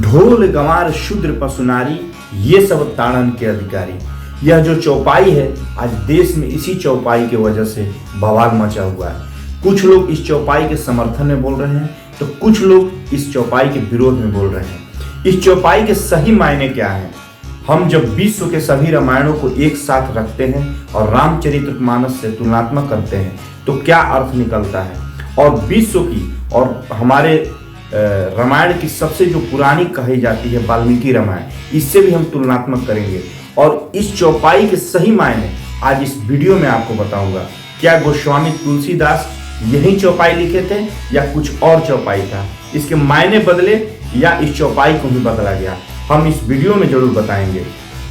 ढोल गंवार शूद्र पशुनारी, ये सब ताड़न के अधिकारी। यह जो चौपाई है, आज देश में इसी चौपाई की वजह से बवाल मचा हुआ है। कुछ लोग इस चौपाई के समर्थन में बोल रहे हैं, तो कुछ लोग इस चौपाई के विरोध में बोल रहे हैं। इस चौपाई के सही मायने क्या है? हम जब विश्व के सभी रामायणों को एक साथ रखते हैं और रामचरितमानस से तुलनात्मक करते हैं, तो क्या अर्थ निकलता है? और विश्व की और हमारे रामायण की सबसे जो पुरानी कही जाती है वाल्मीकि रामायण, इससे भी हम तुलनात्मक करेंगे। और इस चौपाई के सही मायने आज इस वीडियो में आपको बताऊंगा। क्या गोस्वामी तुलसीदास यही चौपाई लिखे थे या कुछ और चौपाई था? इसके मायने बदले या इस चौपाई को भी बदला गया, हम इस वीडियो में जरूर बताएंगे।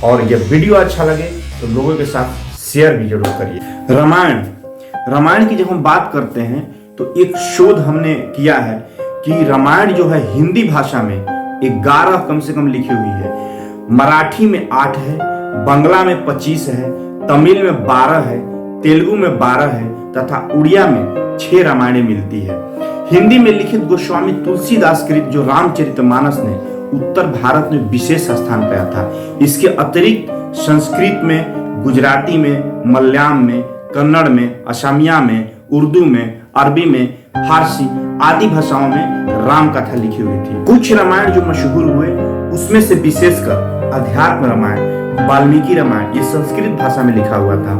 और यह वीडियो अच्छा लगे तो लोगों के साथ शेयर भी जरूर करिए। रामायण की जब हम बात करते हैं तो एक शोध हमने किया है कि रामायण जो है हिंदी भाषा में 11 कम से कम लिखी हुई है, मराठी में 8 है, बांग्ला में 25 है, तमिल में 12 है, तेलुगु में 12 है तथा उड़िया में 6 रामायणें मिलती है। हिंदी में लिखित गोस्वामी तुलसीदास कृत जो रामचरितमानस ने उत्तर भारत में विशेष स्थान पाया था। इसके अतिरिक्त संस्कृत में, गुजराती में, मलयालम में, कन्नड़ में, असमिया में, उर्दू में, अरबी में, फारसी आदि भाषाओं में राम कथा लिखी हुई थी। कुछ रामायण जो मशहूर हुए उसमें से विशेषकर अध्यात्म रामायण, वाल्मीकि रामायण ये संस्कृत भाषा में लिखा हुआ था,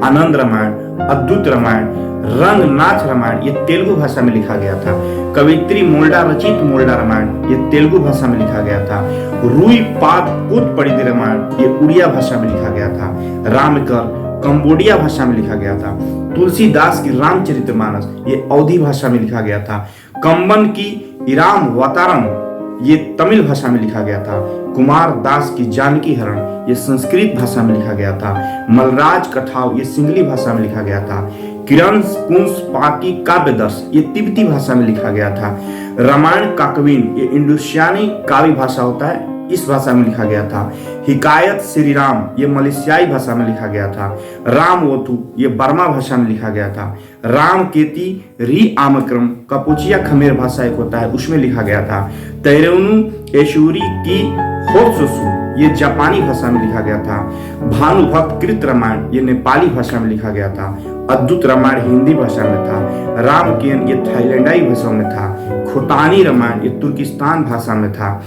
आनंद रामायण, अद्भुत रामायण, रंगनाथ रामायण ये तेलुगु भाषा में लिखा गया था, कवित्री मोल्डा रचित मोल्डा रामायण ये तेलुगु भाषा में लिखा गया था, रुई पाद कुत परिधि रामायण ये उड़िया भाषा में लिखा गया था, रामकर कंबोडिया भाषा में लिखा गया था, तुलसीदास की रामचरितमानस ये अवधी भाषा में लिखा गया था, कंबन की इराम वातारम ये तमिल भाषा में लिखा गया था, कुमार दास की जानकी हरण ये संस्कृत भाषा में लिखा गया था, मलराज कठाव ये सिंगली भाषा में लिखा गया था, किरण कुंस पाकी काव्यदर्श ये तिब्बती भाषा में लिखा गया था, रामायण काकविन ये इंडोसियानी काव्य भाषा होता है, इस भाषा में लिखा गया था, हिकायत श्री राम ये मलेशियाई भाषा में लिखा गया था, रामवोथु ये बर्मा भाषा में लिखा गया था, राम केती री आमक्रम कपुचिया खमेर भाषा एक होता है उसमें लिखा गया था, तैरेनु एशूरी की होत्सुसु ये जापानी भाषा में लिखा गया था, भानुभक्त कृत रामायण ये नेपाली भाषा में लिखा गया था, अद्भुत रामायण हिंदी भाषा में था, रामकेन ये थाईलैंडाई भाषा में था, खोतानी रामायण ये तुर्किस्तान भाषा में था,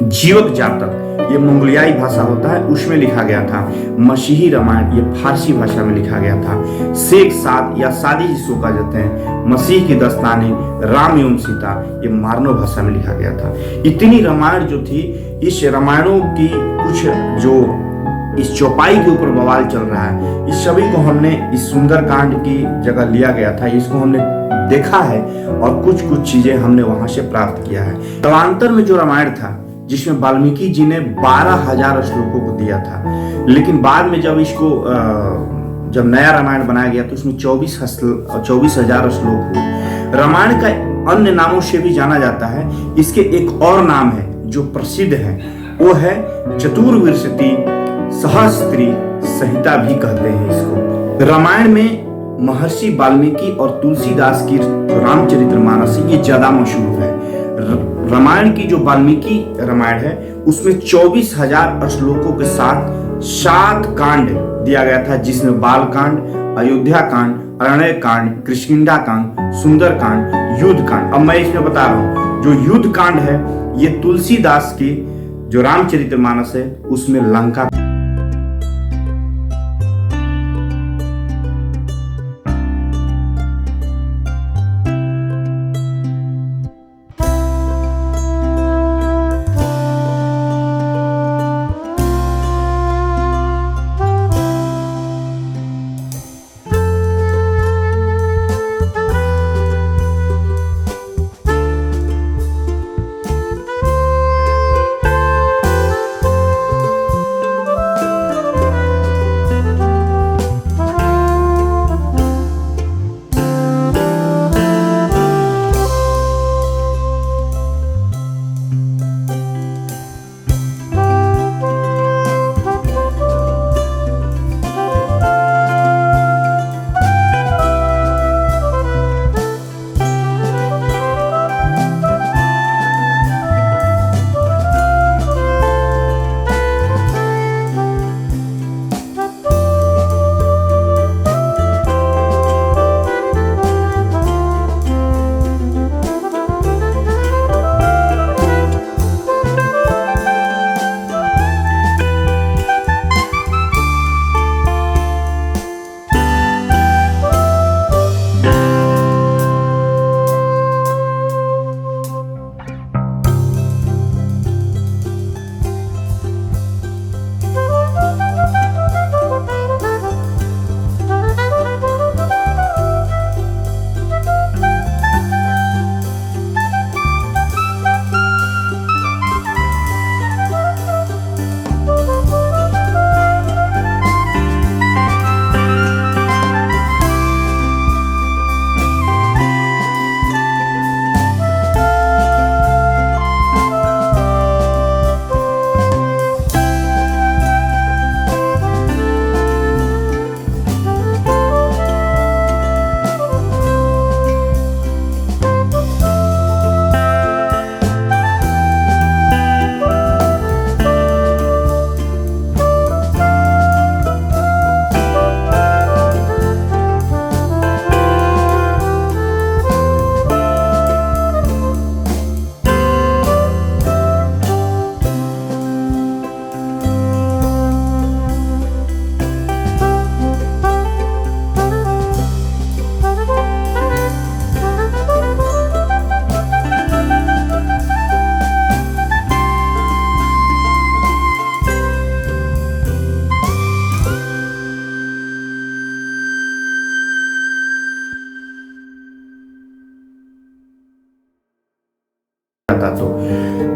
जीवक जातक ये मंगोलियाई भाषा होता है उसमें लिखा गया था, मसीही रामायण ये फारसी भाषा में लिखा गया था, शेख साद या सादी जिसको कहा जाते हैं, मसीह की दस्ताने राम एवं सीता ये मारनो भाषा में लिखा गया था। इतनी रामायण जो थी, इस रामायणों की कुछ जो इस चौपाई के ऊपर बवाल चल रहा है, इस सभी को हमने इस सुंदर कांड की जगह लिया गया था, इसको हमने देखा है और कुछ कुछ चीजें हमने वहां से प्राप्त किया है। कालांतर में जो रामायण था जिसमें वाल्मीकि जी ने 12,000 श्लोकों को दिया था, लेकिन बाद में जब इसको जब नया रामायण बनाया गया तो उसमें 24,000 श्लोक हुए। रामायण का अन्य नामों से भी जाना जाता है। इसके एक और नाम है जो प्रसिद्ध है, वो है चतुर्विंशति सहस्त्री संहिता भी कहते हैं इसको। रामायण में महर्षि वाल्मीकि और तुलसीदास की रामचरितमानस ये ज्यादा मशहूर है। रामायण की जो वाल्मीकि रामायण है उसमें 24,000 श्लोकों के साथ 7 कांड दिया गया था, जिसमें बाल कांड, अयोध्या कांड, अरण्य कांड, किष्किंधा कांड, सुंदर कांड, युद्ध कांड। अब मैं इसमें बता रहा हूँ, जो युद्ध कांड है ये तुलसीदास की जो रामचरितमानस है उसमें लंका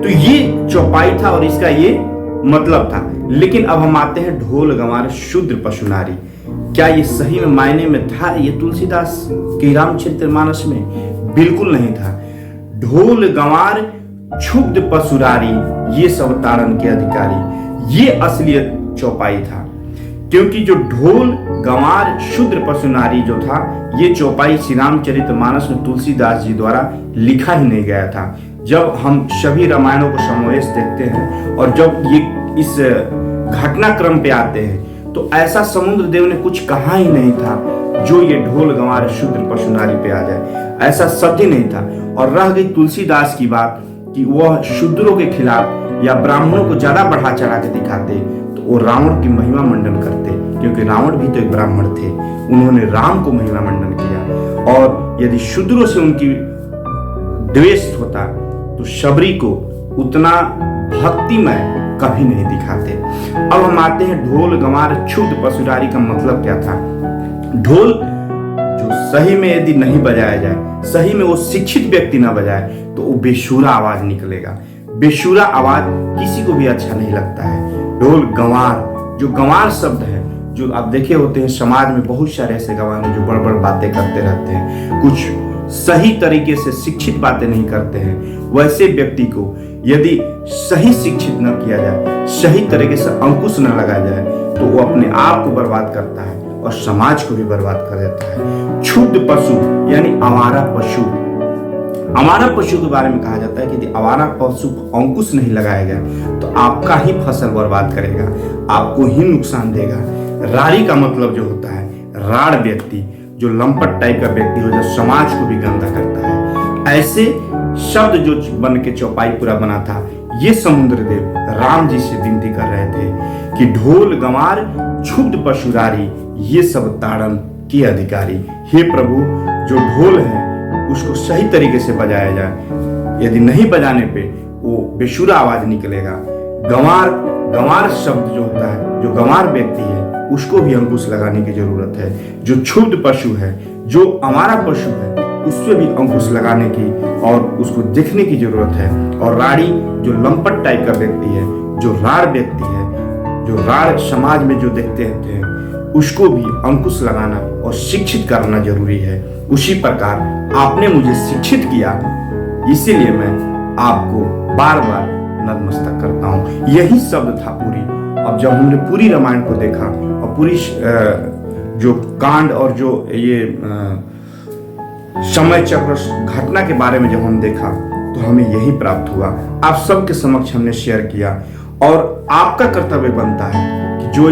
तो ये चौपाई था और इसका ये मतलब था। लेकिन अब हम आते हैं ढोल गंवार शूद्र पशु नारी। क्या ये सही में मायने में था ये तुलसीदास के रामचरितमानस में? बिल्कुल नहीं था। ढोल गंवार क्षुब्ध पशुरारी ये सब ताड़न के अधिकारी, ये असलियत चौपाई था। क्योंकि जो ढोल गंवार शूद्र पशु नारी जो था, ये चौपाई श्री रामचरितमानस में तुलसीदास जी द्वारा लिखा ही नहीं गया था। जब हम सभी रामायणों को समावेश देखते हैं और जब ये इस घटनाक्रम पे आते हैं तो ऐसा समुद्र देव ने कुछ कहा ही नहीं था जो ये ढोल गंवार शूद्र पशु नारी पे आ जाए, ऐसा शब्द ही नहीं था। और रह गई तुलसीदास की बात कि वह शूद्रों के खिलाफ या ब्राह्मणों को ज्यादा बढ़ा चढ़ा के दिखाते तो वो रावण की महिमा मंडन करते, क्योंकि रावण भी तो एक ब्राह्मण थे, उन्होंने राम को महिमा मंडन किया। और यदि शूद्रों से उनकी द्वेष होता तो शबरी को उतना भक्तिमय कभी नहीं दिखाते। अब हम आते हैं ढोल गंवार क्षुब्ध पशुरारी का मतलब क्या था। ढोल जो सही में यदि नहीं बजाया जाए, सही में वो शिक्षित व्यक्ति ना बजाए तो वो बेशुरा आवाज निकलेगा। बेशुरा आवाज किसी को भी अच्छा नहीं लगता है। ढोल गंवार, जो गंवार शब्द है, जो आप देखे होते हैं समाज में बहुत सारे ऐसे गंवार हैं जो बड़ बड़ बातें करते रहते हैं, कुछ सही तरीके से शिक्षित बातें नहीं करते हैं। वैसे व्यक्ति को यदि सही शिक्षित न किया जाए, सही तरीके से अंकुश न लगाया जाए तो वो अपने आप को बर्बाद करता है और समाज को भी बर्बाद कर देता है। क्षुब्ध पशु यानी आवारा पशु। आवारा पशु के बारे में कहा जाता है कि यदि आवारा पशु को अंकुश नहीं लगाया गया तो आपका ही फसल बर्बाद करेगा, आपको ही नुकसान देगा। रारी का मतलब जो होता है राड़ व्यक्ति, जो लंपट टाइप का व्यक्ति हो, जो समाज को भी गंदा करता है। ऐसे शब्द जो बन के चौपाई पूरा बना था, ये समुद्र देव राम जी से विनती कर रहे थे कि ढोल गंवार क्षुब्ध पशुरारी ये सब ताड़न के अधिकारी। हे प्रभु, जो ढोल है उसको सही तरीके से बजाया जाए, यदि नहीं बजाने पे वो बेशुरा आवाज निकलेगा। गंवार शब्द जो होता है, जो गंवार व्यक्ति है उसको भी अंकुश लगाने की जरूरत है। जो क्षुब्ध पशु है, जो आवारा पशु है, उससे भी अंकुश लगाने की और उसको देखने की जरूरत है। और राड़ी जो लंपट टाइप का व्यक्ति है, जो राड़ व्यक्ति है, जो राड़ समाज में जो देखते हैं, उसको भी अंकुश लगाना और शिक्षित करना जरूरी है। उसी प्रकार आपने मुझे शिक्षित किया, इसीलिए मैं आपको बार बार नतमस्तक करता हूँ। यही शब्द था पूरी। अब जब हमने पूरी रामायण को देखा और पूरी जो कांड और जो ये समय चक्र घटना के बारे में जब हम देखा तो हमें यही प्राप्त हुआ। आप सबके समक्ष हमने शेयर किया और आपका कर्तव्य बनता है कि जो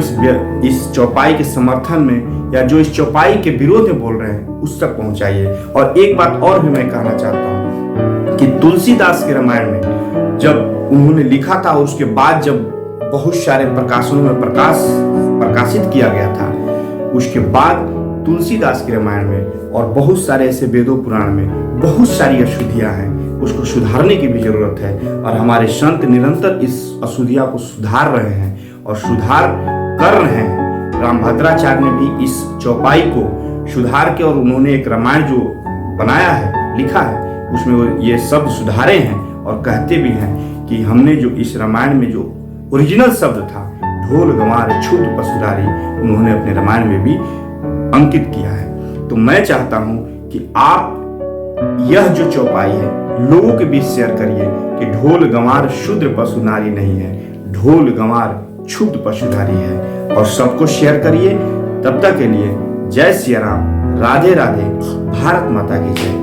इस चौपाई के समर्थन में या जो इस चौपाई के विरोध में बोल रहे हैं उस तक पहुंचाइए। और एक बात और भी मैं कहना चाहता हूं कि तुलसीदास के रामायण में जब उन्होंने लिखा था और उसके बाद जब बहुत सारे प्रकाशनों में प्रकाशित किया गया था, उसके बाद तुलसीदास के रामायण में और बहुत सारे ऐसे वेदों पुराण में बहुत सारी अशुद्धियां हैं, उसको सुधारने की भी जरूरत है। और हमारे संत निरंतर इस अशुद्धियां को सुधार रहे हैं और सुधार कर रहे हैं। रामभद्राचार्य ने भी इस चौपाई को सुधार के और उन्होंने एक रामायण जो बनाया है, लिखा है, उसमें वो ये शब्द सुधारे हैं और कहते भी हैं कि हमने जो इस रामायण में जो ओरिजिनल शब्द था ढोल गंवार क्षुब्ध पशुरारी, उन्होंने अपने रामायण में भी अंकित किया है। तो मैं चाहता हूं कि आप यह जो चौपाई है लोगों के बीच शेयर करिए कि ढोल गंवार शूद्र पशु नारी नहीं है, ढोल गंवार क्षुब्ध पशुधारी है। और सबको शेयर करिए। तब तक के लिए जय सिया राम, राधे राधे, भारत माता की जय।